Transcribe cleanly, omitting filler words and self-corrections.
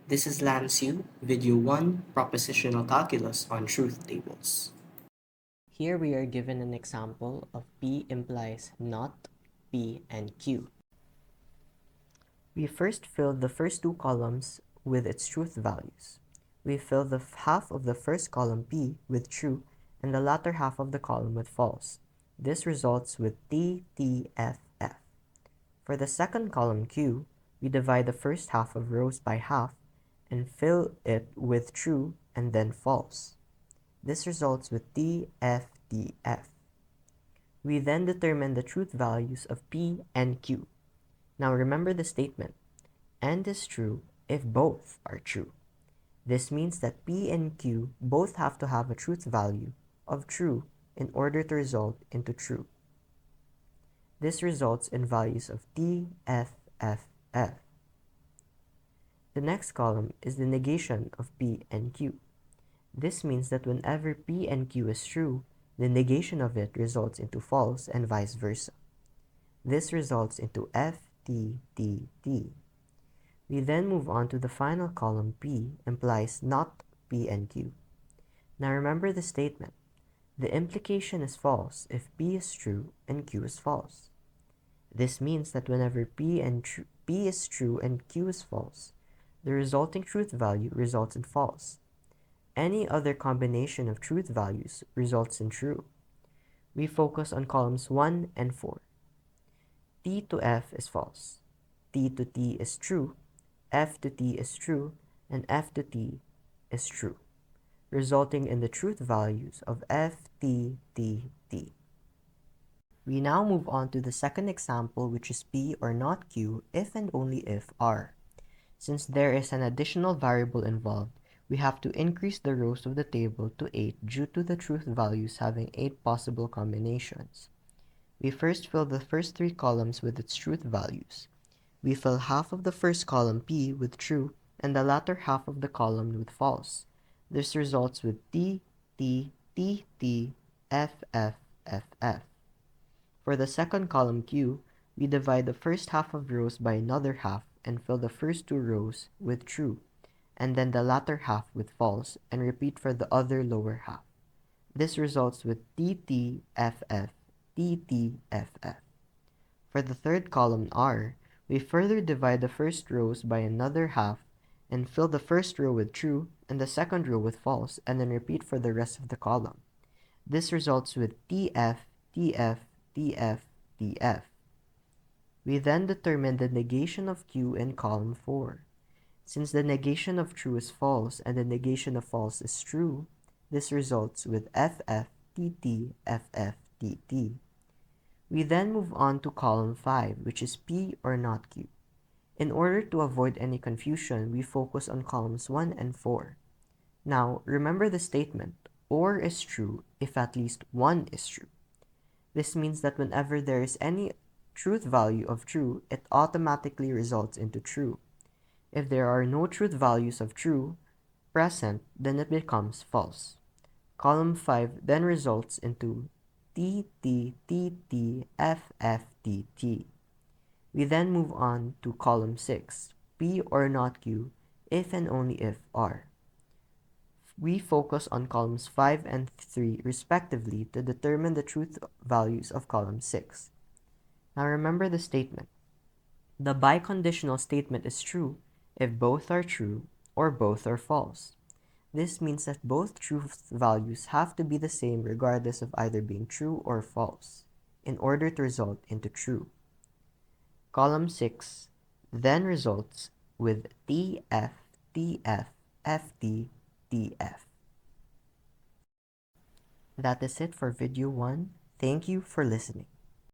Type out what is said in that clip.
This is Lansu, Video 1, Propositional Calculus on Truth Tables. Here we are given an example of P implies not, P, and Q. We first fill the first two columns with its truth values. We fill the half of the first column P with true and the latter half of the column with false. This results with T, T, F, F. For the second column Q, we divide the first half of rows by half and fill it with true and then false. This results with T, F, T, F. We then determine the truth values of P and Q. Now remember the statement, and is true if both are true. This means that P and Q both have to have a truth value of true in order to result into true. This results in values of T, F, F, F. The next column is the negation of P and Q. This means that whenever P and Q is true, the negation of it results into false and vice versa. This results into F, T, T, T. We then move on to the final column P implies not P and Q. Now remember the statement. The implication is false if P is true and Q is false. This means that whenever P is true and Q is false, the resulting truth value results in false. Any other combination of truth values results in true. We focus on columns 1 and 4. T to F is false. T to T is true. F to T is true. And F to T is true, resulting in the truth values of F, T, T, T. We now move on to the second example, which is P or not Q if and only if R. Since there is an additional variable involved, we have to increase the rows of the table to 8 due to the truth values having 8 possible combinations. We first fill the first 3 columns with its truth values. We fill half of the first column P with true and the latter half of the column with false. This results with T, T, T, T, F, F, F, F. For the second column Q, we divide the first half of rows by another half and fill the first 2 rows with true, and then the latter half with false, and repeat for the other lower half. This results with TTFF, TTFF. For the third column R, we further divide the first rows by another half and fill the first row with true and the second row with false, and then repeat for the rest of the column. This results with TF, TF, TF, TF. We then determine the negation of Q in column 4. Since the negation of true is false and the negation of false is true, this results with FF, TT, FF, TT. We then move on to column 5, which is P or not Q. In order to avoid any confusion, we focus on columns 1 and 4. Now, remember the statement, OR is true if at least 1 is true. This means that whenever there is any truth value of true, it automatically results into true. If there are no truth values of true present, then it becomes false. Column 5 then results into T, T, T, T, F, F, T, T. We then move on to column 6, P or not Q, if and only if R. We focus on columns 5 and 3 respectively to determine the truth values of column 6. Now remember the statement. The biconditional statement is true if both are true or both are false. This means that both truth values have to be the same regardless of either being true or false, in order to result into true. Column 6 then results with TF, TF, FT, TF. That is it for video 1. Thank you for listening.